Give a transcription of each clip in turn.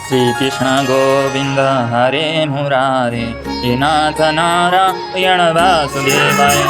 श्रीकृष्ण गोविन्द हरे मुरारे हे नाथ नारायण वासुदेवाय।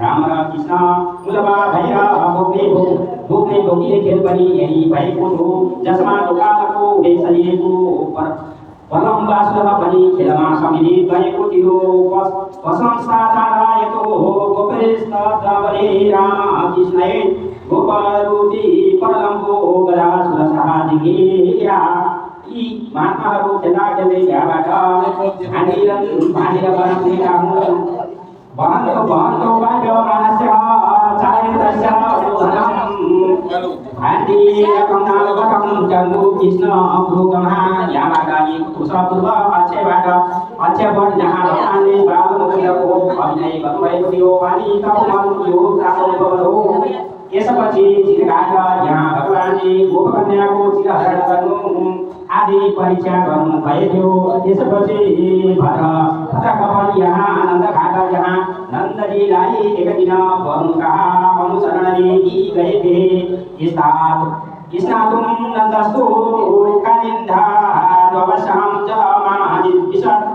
राम कृष्ण मुलबा भैया भोगने भोगी खेल बनी यही भाई को धो जसमा दुकान को बेसलिए को पर परम वासुदेव बनी खेलमा समिति भाई को दियो पसम साचारा यतो गोपेश तवरे राम कृष्ण गोपाल रूपी परलंबो गदा सुरसा दिगिया ई महात्माहरु चेता चले याबाट हामीरन भानिर बनाउने काम बांधो बांधो बांधो मानस्य चारितस्य उदरम आदि कमनालकम जंगु कृष्ण भृगमहा यामागाई कुशपूर्व अच्छे बट जहाँ आने बाल मुकुंदको अभिनय गर्नुभएको थियो अनि तपमन यो प्राप्त यसपछि चिरकाल यहाँ भगवानले गोपकन्याको चिरहरण गर्नु आदि परीक्षा गर्नु भयो त्यसपछि भद्रकपन यहाँ आनन्द घाट जहाँ नन्दजीलाई एक दिन वरुण कहा अनुसरणले गए थिए स्नातुं नन्दस्तु कालिन्दा द्ववशं जलमानि विशत्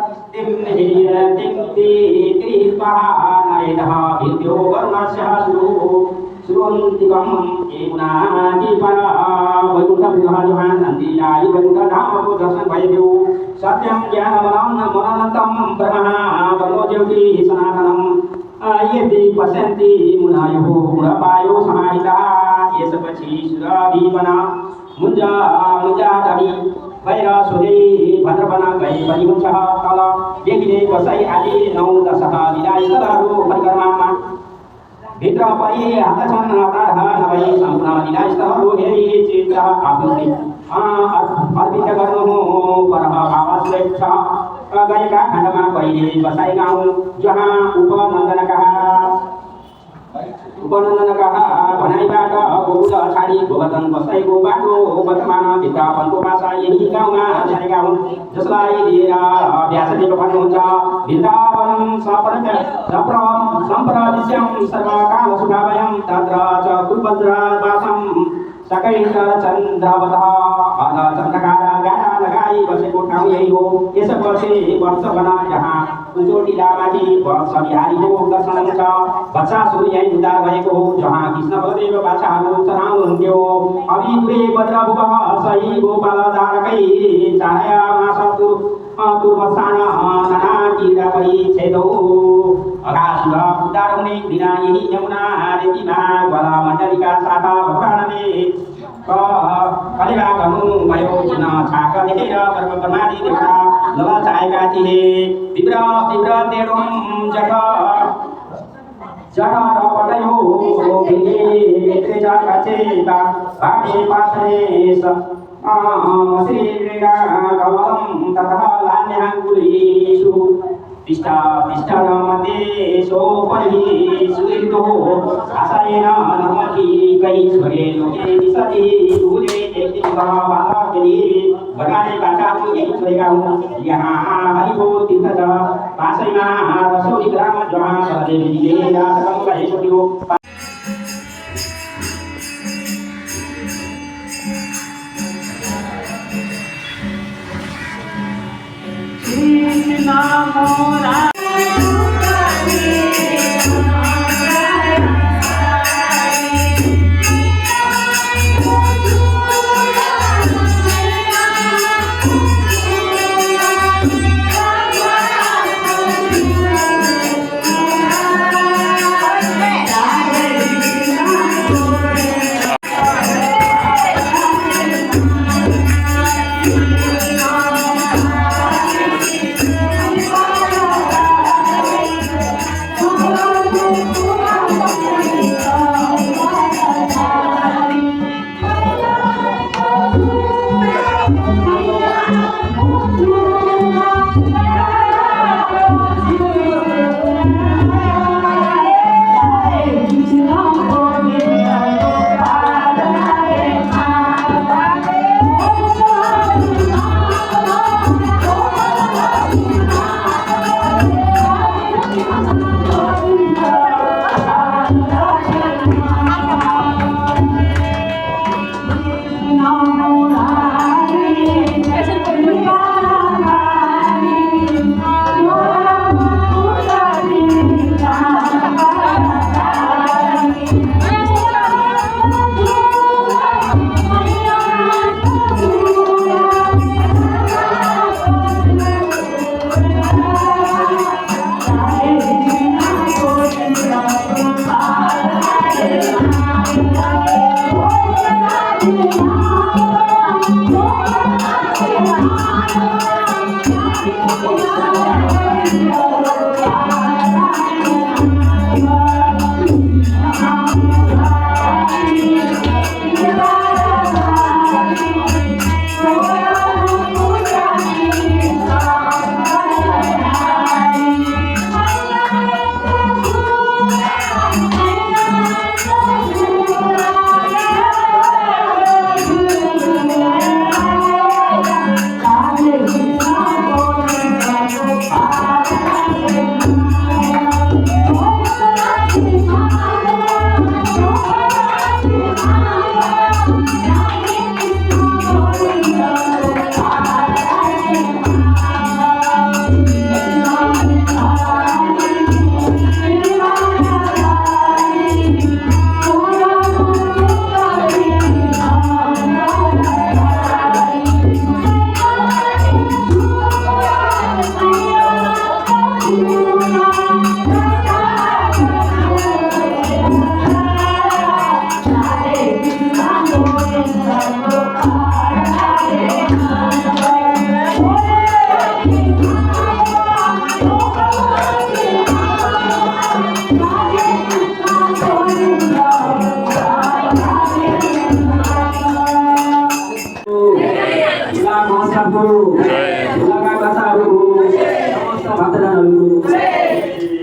त्रिपानयतः भिद्यो वरुणस्य सुरन्तिकं एमुनादिपरा वैकुण्ठविहारः नन्दियाय वैकुण्ठधामको दर्शन भयो सत्यं ज्ञानमनन्तं ब्रह्मा ब्रह्मो ज्योति सनातनं यदि पश्यन्ति मुनयो गुणपायो समाहिता यसपछि सुरभिवना मुञ्जादवि भएर सोधे भद्रवना गए पनि हुन्छ तल व्यक्तिले बसाइ आदि 9-10 लीलास्थलहरू परिक्रमामा भित्र परि हाल्दछन् अवतार नभई सम्पूर्ण लीलास्थलहरू हेरी चित्त आफूले अर्पित गर्नु परम आवश्यक छ गएका खण्डमा पहिले बसाइ गाउँ जहाँ उपनन्दनका भनाइबाट गोकुल छाडी गोवर्धन बसाइको बाटो वर्तमान भित्रपनको भाषा यही गाउँमा छाडेका हुन् जसलाई लिएर व्यासदेव भन्नुहुन्छ वृन्दावनं सम्प्रदिश्यं सर्वकाल सुखाभयं तत्र च कुलवज्रवासं सकैन्द्र चन्द्रवतः चन्द्रकार गाडा लगाई बसेको ठाउँ यही हो यसपछि वर्ष बना जहाँ उचोटिलामाथि वर्ष बिहारीको दर्शन हुन्छ बच्चा सुरु यही उद्धार भएको हो जहाँ कृष्ण बलदेव बाछाहरू चराउनुहुन्थ्यो अभिदुरे वज्रभुवः सही गोपाल धारकै चारया मास तुर्वसान नाना किरा परि छेदौ अगासुर उद्धार हुने दिना यही यमुना रेतीमा गला मण्डलीका शाखा भगवानले कलिवा गर्नु भयो चिन्ह छाक देखेर ब्रह्मादि देवता ललचाएका थिए तीव्र तेडुम जग पटयो भिले जाका बाटे पासने श्री क्रीडा कवलं तथा लान्याङ्गुलीषु मध्ये सोपरि सुहृतो आशयेन नमति कैश्वरे लोके दिशति दूरे एकदिवालाकेली भगवाने बाटाको यही छोडेका हुन् यहाँ हरिको तीर्थ छ पासैमा रसौली ग्राम जहाँ बलदेवीले राजकम भएको थियो भक्तजनहरू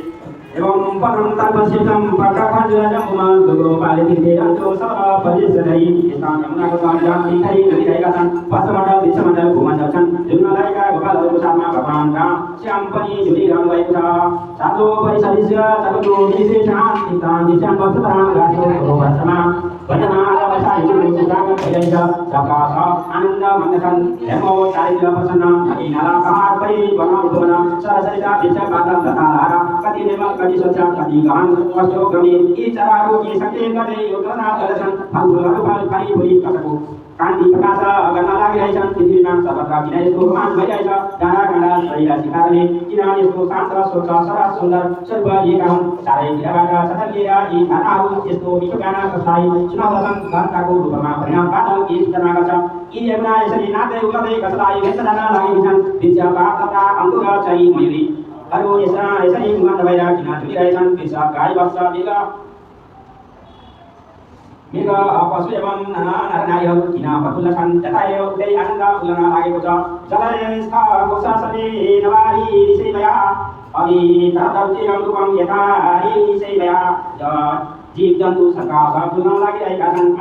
एवं परम तपस्वितं पक्काखण्डजं पुमान् दुर्गोपालिते अन्तो सर्व परिसरै स्थान यमुनागतां तीर्थै नदीदैकासन् पश्चिममण्डल विश्वमण्डल भूमण्डल जुम्नलायका गोपालहरूको साथमा भगवान् राम श्याम पनि झुलिरहनु भएको छ सातो परिसरिस्य सबको विशेषान् तीर्थान् दिशान् वस्तुतान् गाछो वर्षमा भजनाल बसाइ सुजागत भइरहेछ सबका सब आनन्द मन्दछन् हेमो चारित्र प्रसन्न नदी नाला पहाड परि वन उपवन सरसरिता वृक्ष पातल तथा धारा कति निर्मल कति स्वच्छ कति गहन कस्तो गम्भीर यी चराहरू के सङ्केत गर्दै यो कथा गर्दछन् फलफुलहरू फली फुली कसको कान्ति प्रकाश गर्न लागिरहेछन् पृथ्वीमा सर्वत्र किन यस्तो रोमाञ्च भइरहेछ डाँडा काँडा शरीर सिकारले किन यस्तो शान्त स्वच्छ सरस सुन्दर स्वरूप लिएका हुन् चारैतिरबाट छतलिएर यी धाराहरू यस्तो मिठो गाना कसलाई सुनाउँदछन् घन्टाको रूपमा परिणाम बादल के सूचना गर्छ यी यमुना यसरी नाच्दै उक्लदै कसलाई व्यस्त जान लागिन्छन् वृक्ष पात तथा अङ्कुर चरी मयुरी अरू यसरी मन्द भएर किन झुलिरहेछन् वृक्ष गाई बस्छ मृग पशु एवं नरनारीहरू किन प्रफुल्ल छन् यता उतै आनन्द उल्लन लागेको छ जलस्थको ससले नवारी ऋषिमया अभितरौचिरं रूपं यथा ऋषिमया जीव जन्तु सङ्काश डुल्न लागिरहेका छन्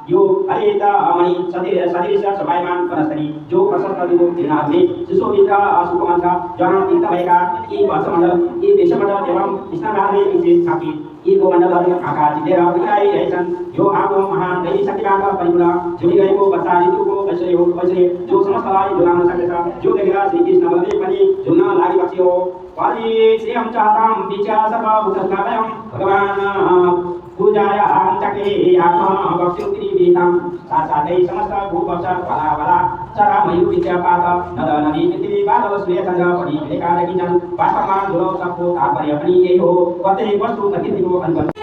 यो हरित मणि सदृश शोभायमान वनस्थली जो प्रशस्त दिगो तिनीहरूले सुशोभित सुकोमल छ जहाँ तीर्थ भएका यी वर्षमण्डल यी विश्वमण्डल एवं स्नानहरूले विशेष छापित यी गोमण्डलहरू आँखा चितेर उठाइरहेछन् यो आफ्नो महान दैवी शक्तिबाट परिपूर्ण झुलिरहेको वर्षा ऋतुको ऐश्वर्य जो समस्तलाई झुलाउन सक्दछ जो देखेर श्रीकृष्ण बलदेव पनि झुल्न लागिपछि हो परिश्रियं चातां विचा सर्वभूतस्नाभयं भगवान् पूजायां चक्रे आत्मा भक्तिमुक्तिवेदां साथसाथै समस्त भूवर्ष भला चरा मयूर विद्यापात नद नदी पृथ्वी बादल सूर्य चन्द्र पनि भेटेका देखिन्छन् वास्तवमा जो सबको तात्पर्य पनि यही हो प्रत्येक वस्तु प्रकृतिको अनुगमन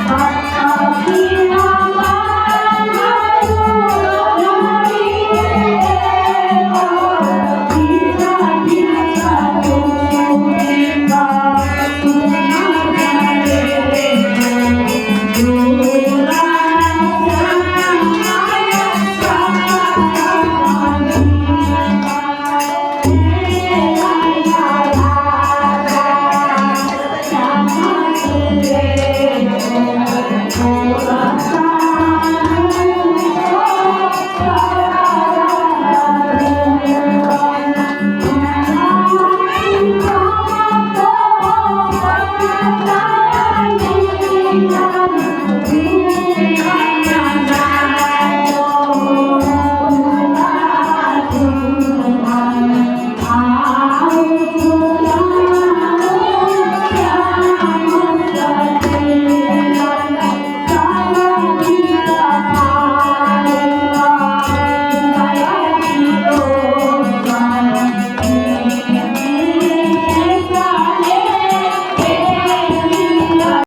हात